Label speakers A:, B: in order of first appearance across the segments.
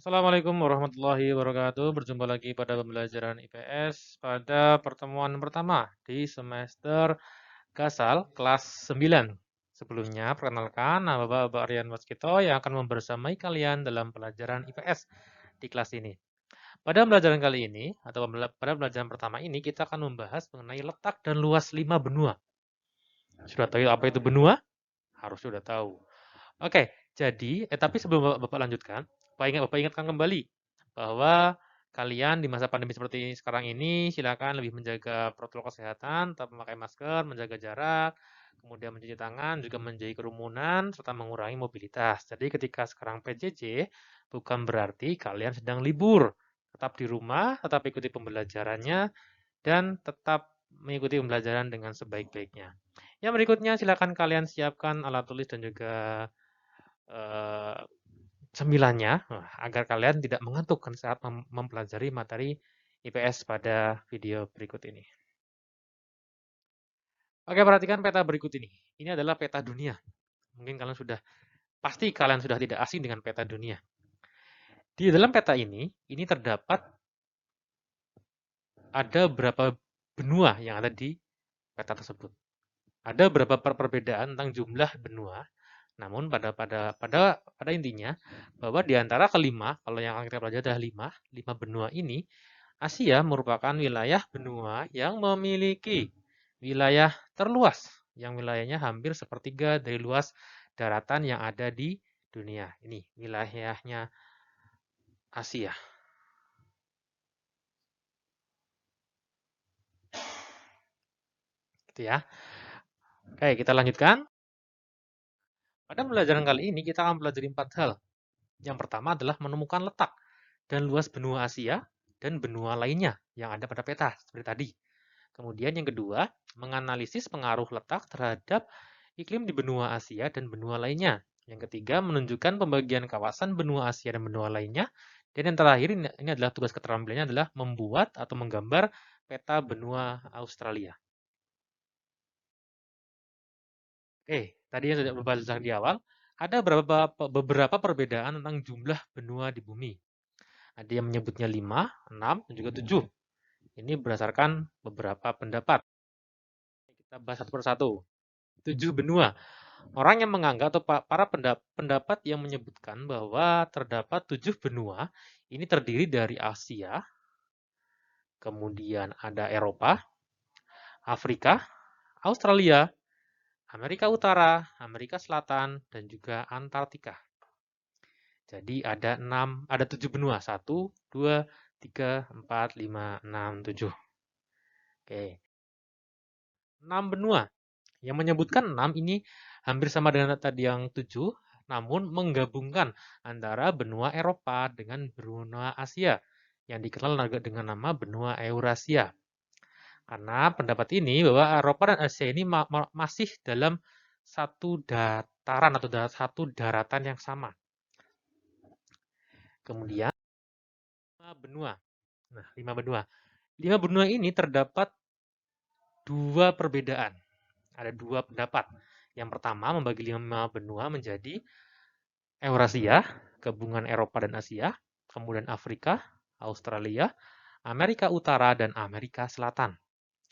A: Assalamualaikum warahmatullahi wabarakatuh. Berjumpa lagi pada pembelajaran IPS pada pertemuan pertama di semester Gasal kelas 9. Sebelumnya, perkenalkan nama Bapak Aryan Waskito yang akan membersamai kalian dalam pelajaran IPS di kelas ini. Pada pembelajaran kali ini, atau pada pembelajaran pertama ini, kita akan membahas mengenai letak dan luas 5 benua. Sudah tahu apa itu benua? Harus sudah tahu. Oke, jadi, tapi sebelum Bapak lanjutkan, Bapak ingatkan kembali bahwa kalian di masa pandemi seperti sekarang ini, silakan lebih menjaga protokol kesehatan, tetap memakai masker, menjaga jarak, kemudian mencuci tangan, juga menjauhi kerumunan, serta mengurangi mobilitas. Jadi ketika sekarang PJJ, bukan berarti kalian sedang libur. Tetap di rumah, tetap ikuti pembelajarannya, dan tetap mengikuti pembelajaran dengan sebaik-baiknya. Yang berikutnya, silakan kalian siapkan alat tulis dan juga eh, cemilannya agar kalian tidak mengantuk saat mempelajari materi IPS pada video berikut ini. Oke, perhatikan peta berikut ini. Ini adalah peta dunia. Mungkin pasti kalian sudah tidak asing dengan peta dunia. Di dalam peta ini terdapat ada berapa benua yang ada di peta tersebut. Ada beberapa perbedaan tentang jumlah benua. Namun pada intinya bahwa di antara kelima, kalau yang akan kita pelajari adalah lima benua ini, Asia merupakan wilayah benua yang memiliki wilayah terluas, yang wilayahnya hampir sepertiga dari luas daratan yang ada di dunia. Ini wilayahnya Asia. Gitu ya. Oke, kita lanjutkan. Pada pembelajaran kali ini kita akan pelajari 4 hal. Yang pertama adalah menemukan letak dan luas benua Asia dan benua lainnya yang ada pada peta seperti tadi. Kemudian yang kedua, menganalisis pengaruh letak terhadap iklim di benua Asia dan benua lainnya. Yang ketiga, menunjukkan pembagian kawasan benua Asia dan benua lainnya. Dan yang terakhir, ini adalah tugas keterampilannya adalah membuat atau menggambar peta benua Australia. Oke, tadi yang sudah berbahas di awal, ada beberapa perbedaan tentang jumlah benua di bumi. Ada yang menyebutnya 5, 6, dan juga 7. Ini berdasarkan beberapa pendapat. Kita bahas satu persatu. 7 benua. Orang yang menganggap atau para pendapat yang menyebutkan bahwa terdapat 7 benua, ini terdiri dari Asia, kemudian ada Eropa, Afrika, Australia, Amerika Utara, Amerika Selatan, dan juga Antartika. Jadi ada 7 benua. 1, 2, 3, 4, 5, 6, 7. Oke. 6 benua. Yang menyebutkan 6 ini hampir sama dengan tadi yang 7, namun menggabungkan antara benua Eropa dengan benua Asia yang dikenal dengan nama benua Eurasia. Karena pendapat ini bahwa Eropa dan Asia ini masih dalam satu dataran atau satu daratan yang sama. Kemudian 5 benua. Nah, 5 benua. 5 benua ini terdapat dua perbedaan. Ada dua pendapat. Yang pertama membagi 5 benua menjadi Eurasia, gabungan Eropa dan Asia, kemudian Afrika, Australia, Amerika Utara, dan Amerika Selatan.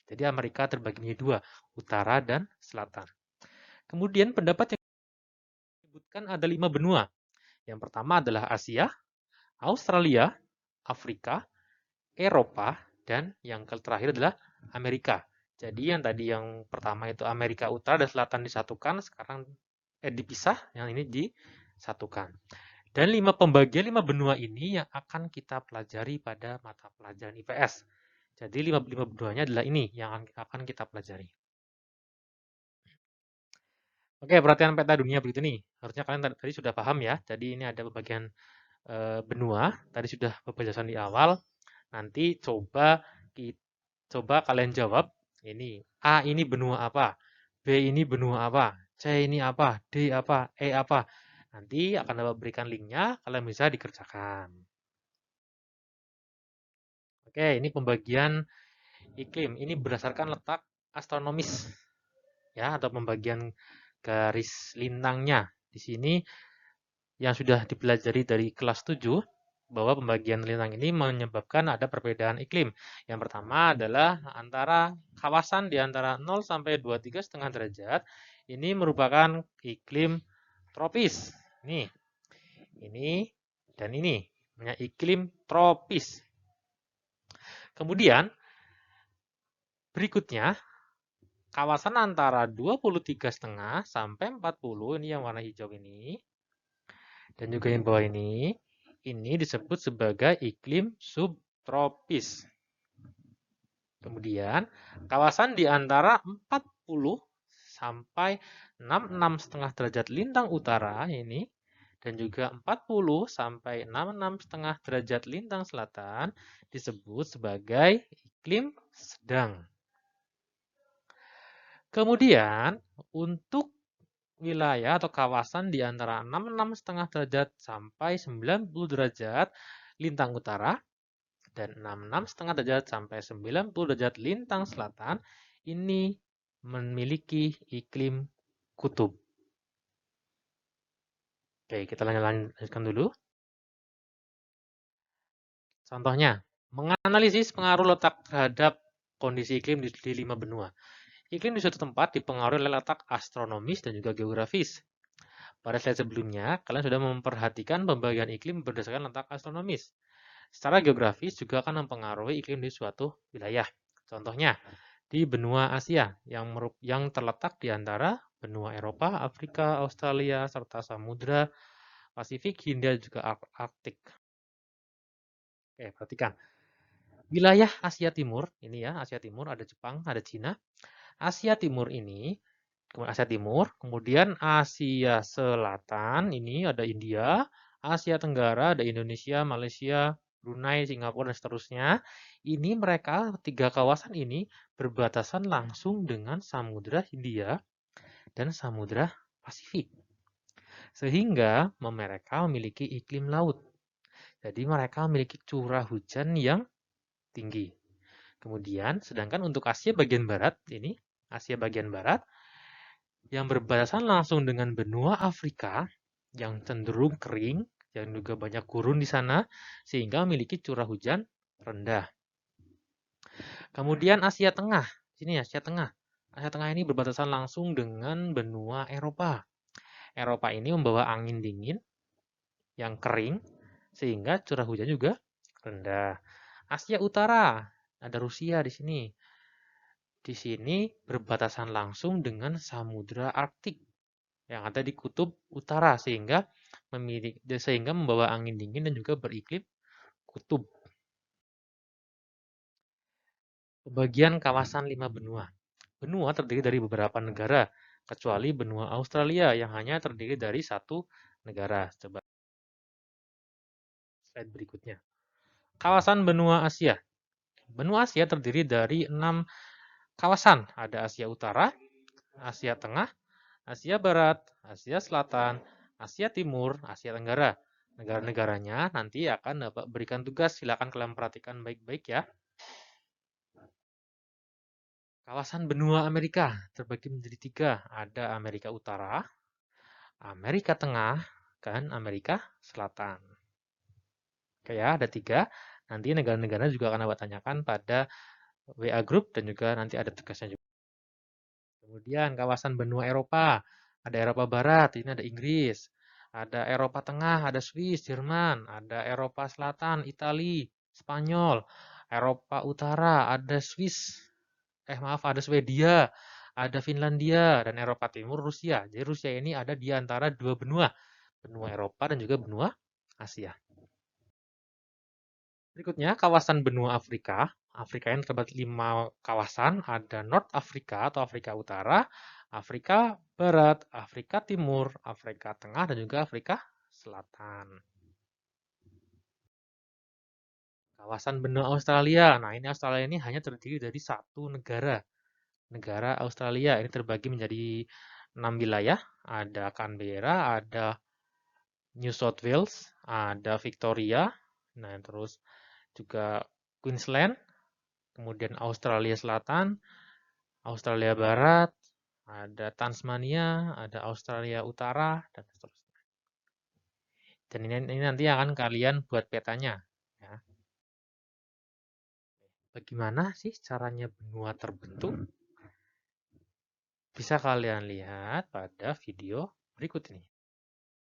A: Jadi Amerika terbagi menjadi dua, utara dan selatan. Kemudian pendapat yang disebutkan ada 5 benua. Yang pertama adalah Asia, Australia, Afrika, Eropa, dan yang terakhir adalah Amerika. Jadi yang tadi yang pertama itu Amerika Utara dan Selatan disatukan, sekarang dipisah, yang ini disatukan. Dan pembagian 5 benua ini yang akan kita pelajari pada mata pelajaran IPS. Jadi 5 benuanya adalah ini yang akan kita pelajari. Oke, perhatian peta dunia begitu nih. Harusnya kalian tadi sudah paham ya. Jadi ini ada pembagian benua. Tadi sudah pembahasan di awal. Nanti coba kalian jawab. Ini A ini benua apa? B ini benua apa? C ini apa? D apa? E apa? Nanti akan dapat berikan linknya. Kalian bisa dikerjakan. Oke, ini pembagian iklim. Ini berdasarkan letak astronomis ya atau pembagian garis lintangnya. Di sini yang sudah dipelajari dari kelas 7 bahwa pembagian lintang ini menyebabkan ada perbedaan iklim. Yang pertama adalah antara kawasan di antara 0 sampai 23,5 derajat. Ini merupakan iklim tropis. Ini dan ini. Namanya iklim tropis. Kemudian, berikutnya, kawasan antara 23,5 sampai 40, ini yang warna hijau ini, dan juga yang bawah ini disebut sebagai iklim subtropis. Kemudian, kawasan di antara 40 sampai 66,5 derajat lintang utara ini, dan juga 40 sampai 66,5 derajat lintang selatan disebut sebagai iklim sedang. Kemudian, untuk wilayah atau kawasan di antara 66,5 derajat sampai 90 derajat lintang utara dan 66,5 derajat sampai 90 derajat lintang selatan ini memiliki iklim kutub. Oke, kita lanjutkan dulu. Contohnya, menganalisis pengaruh letak terhadap kondisi iklim di 5 benua. Iklim di suatu tempat dipengaruhi oleh letak astronomis dan juga geografis. Pada slide sebelumnya, kalian sudah memperhatikan pembagian iklim berdasarkan letak astronomis. Secara geografis juga akan mempengaruhi iklim di suatu wilayah. Contohnya, di benua Asia yang terletak di antara benua Eropa, Afrika, Australia, serta Samudra Pasifik, Hindia, juga Arktik. Oke, perhatikan. Wilayah Asia Timur, ini ya, Asia Timur, ada Jepang, ada Cina. Asia Timur ini, Asia Timur, kemudian Asia Selatan, ini ada India, Asia Tenggara, ada Indonesia, Malaysia, Brunei, Singapura, dan seterusnya. Ini mereka, 3 kawasan ini berbatasan langsung dengan Samudra Hindia dan Samudra Pasifik. Sehingga mereka memiliki iklim laut. Jadi mereka memiliki curah hujan yang tinggi. Kemudian, sedangkan untuk Asia bagian barat, ini Asia bagian barat, yang berbatasan langsung dengan benua Afrika, yang cenderung kering, yang juga banyak gurun di sana, sehingga memiliki curah hujan rendah. Kemudian Asia Tengah, sini Asia Tengah. Asia Tengah ini berbatasan langsung dengan benua Eropa. Eropa ini membawa angin dingin yang kering, sehingga curah hujan juga rendah. Asia Utara, ada Rusia di sini. Di sini berbatasan langsung dengan Samudra Arktik yang ada di kutub utara sehingga membawa angin dingin dan juga beriklim kutub. Pembagian kawasan 5 benua. Benua terdiri dari beberapa negara, kecuali benua Australia yang hanya terdiri dari 1 negara. Coba slide berikutnya. Kawasan benua Asia. Benua Asia terdiri dari 6 kawasan. Ada Asia Utara, Asia Tengah, Asia Barat, Asia Selatan, Asia Timur, Asia Tenggara. Negara-negaranya nanti akan dapat berikan tugas, silakan kalian perhatikan baik-baik ya. Kawasan benua Amerika terbagi menjadi 3. Ada Amerika Utara, Amerika Tengah, dan Amerika Selatan. Oke ya, ada 3. Nanti negara-negara juga akan dapat tanyakan pada WA Group dan juga nanti ada tugasnya juga. Kemudian kawasan benua Eropa, ada Eropa Barat, ini ada Inggris. Ada Eropa Tengah, ada Swiss, Jerman. Ada Eropa Selatan, Italia, Spanyol. Eropa Utara, ada ada Swedia, ada Finlandia, dan Eropa Timur, Rusia. Jadi Rusia ini ada di antara 2 benua. Benua Eropa dan juga benua Asia. Berikutnya, kawasan benua Afrika. Afrika yang terdapat 5 kawasan. Ada North Afrika atau Afrika Utara, Afrika Barat, Afrika Timur, Afrika Tengah, dan juga Afrika Selatan. Kawasan benua Australia. Nah, ini Australia ini hanya terdiri dari 1 negara. Negara Australia ini terbagi menjadi 6 wilayah. Ada Canberra, ada New South Wales, ada Victoria, nah terus juga Queensland, kemudian Australia Selatan, Australia Barat, ada Tasmania, ada Australia Utara, dan seterusnya. Dan ini nanti akan kalian buat petanya. Ya. Bagaimana sih caranya benua terbentuk? Bisa kalian lihat pada video berikut ini.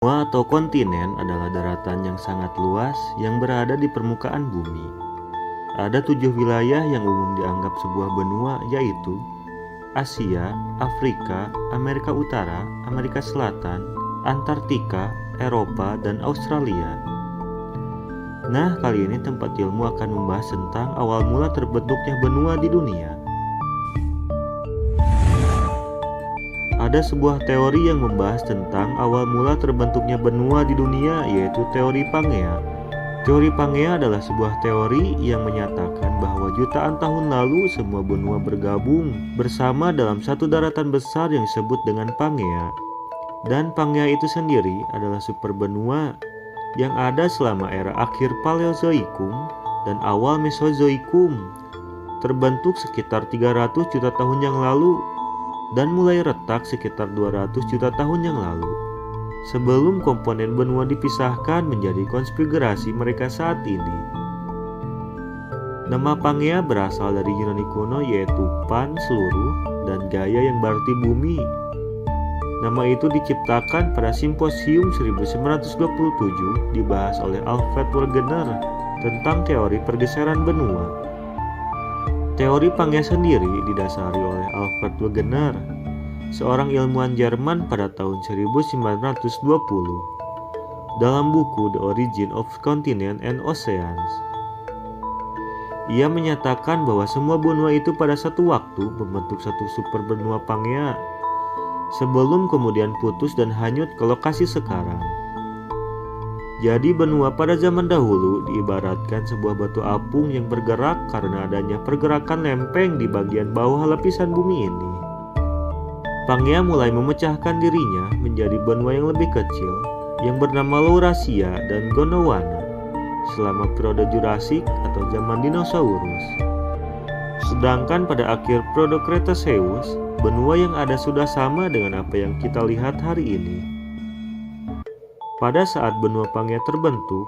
B: Benua atau kontinen adalah daratan yang sangat luas yang berada di permukaan bumi. Ada 7 wilayah yang umum dianggap sebuah benua, yaitu Asia, Afrika, Amerika Utara, Amerika Selatan, Antartika, Eropa, dan Australia. Nah, kali ini tempat ilmu akan membahas tentang awal mula terbentuknya benua di dunia. Ada sebuah teori yang membahas tentang awal mula terbentuknya benua di dunia, yaitu teori Pangea. Teori Pangea adalah sebuah teori yang menyatakan bahwa jutaan tahun lalu semua benua bergabung bersama dalam satu daratan besar yang disebut dengan Pangea. Dan Pangea itu sendiri adalah superbenua yang ada selama era akhir Paleozoikum dan awal Mesozoikum, terbentuk sekitar 300 juta tahun yang lalu dan mulai retak sekitar 200 juta tahun yang lalu, sebelum komponen benua dipisahkan menjadi konfigurasi mereka saat ini. Nama Pangea berasal dari Yunani kuno, yaitu pan seluruh dan Gaia yang berarti bumi. Nama itu diciptakan pada Simposium 1927 dibahas oleh Alfred Wegener tentang teori pergeseran benua. Teori Pangea sendiri didasari oleh Alfred Wegener, seorang ilmuwan Jerman pada tahun 1920, dalam buku The Origin of Continents and Oceans. Ia menyatakan bahwa semua benua itu pada satu waktu membentuk satu superbenua Pangea, sebelum kemudian putus dan hanyut ke lokasi sekarang. Jadi benua pada zaman dahulu diibaratkan sebuah batu apung yang bergerak karena adanya pergerakan lempeng di bagian bawah lapisan bumi ini. Pangea mulai memecahkan dirinya menjadi benua yang lebih kecil yang bernama Laurasia dan Gondwana selama periode Jurasik atau zaman dinosaurus. Sedangkan pada akhir periode Cretaceous, benua yang ada sudah sama dengan apa yang kita lihat hari ini. Pada saat benua Pangea terbentuk,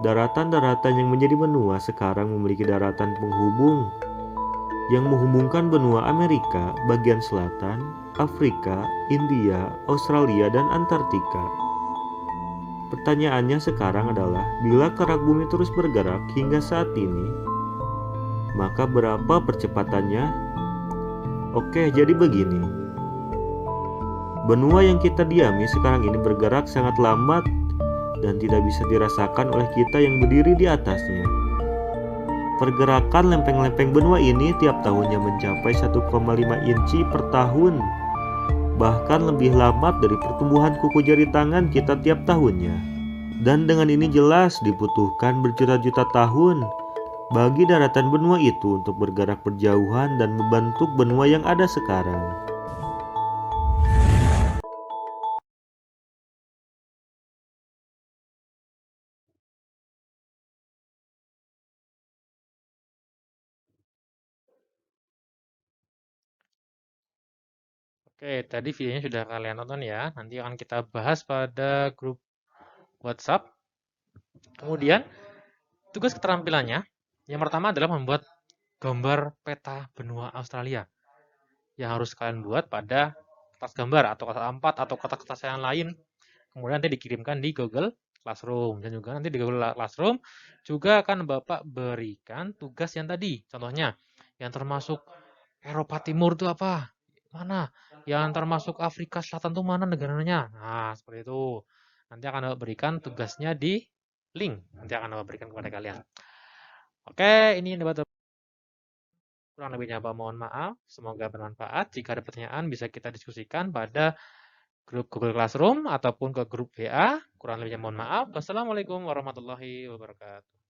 B: daratan-daratan yang menjadi benua sekarang memiliki daratan penghubung yang menghubungkan benua Amerika bagian selatan, Afrika, India, Australia, dan Antartika. Pertanyaannya sekarang adalah, bila kerak bumi terus bergerak hingga saat ini, maka berapa percepatannya? Oke, jadi begini. Benua yang kita diami sekarang ini bergerak sangat lambat dan tidak bisa dirasakan oleh kita yang berdiri di atasnya. Pergerakan lempeng-lempeng benua ini tiap tahunnya mencapai 1,5 inci per tahun, bahkan lebih lambat dari pertumbuhan kuku jari tangan kita tiap tahunnya. Dan dengan ini jelas dibutuhkan berjuta-juta tahun bagi daratan benua itu untuk bergerak berjauhan dan membentuk benua yang ada sekarang.
A: Oke, tadi videonya sudah kalian tonton ya. Nanti akan kita bahas pada grup WhatsApp. Kemudian, tugas keterampilannya yang pertama adalah membuat gambar peta benua Australia yang harus kalian buat pada kertas gambar atau kertas A4 atau kertas-kertas yang lain. Kemudian nanti dikirimkan di Google Classroom, dan juga nanti di Google Classroom juga akan Bapak berikan tugas yang tadi. Contohnya, yang termasuk Eropa Timur itu apa? Mana? Yang termasuk Afrika Selatan itu mana negaranya? Nah, seperti itu. Nanti akan Bapak berikan tugasnya di link. Nanti akan Bapak berikan kepada kalian. Oke, ini debat. Kurang lebihnya Pak mohon maaf. Semoga bermanfaat. Jika ada pertanyaan bisa kita diskusikan pada grup Google Classroom ataupun ke grup WA. Kurang lebihnya mohon maaf. Wassalamualaikum warahmatullahi wabarakatuh.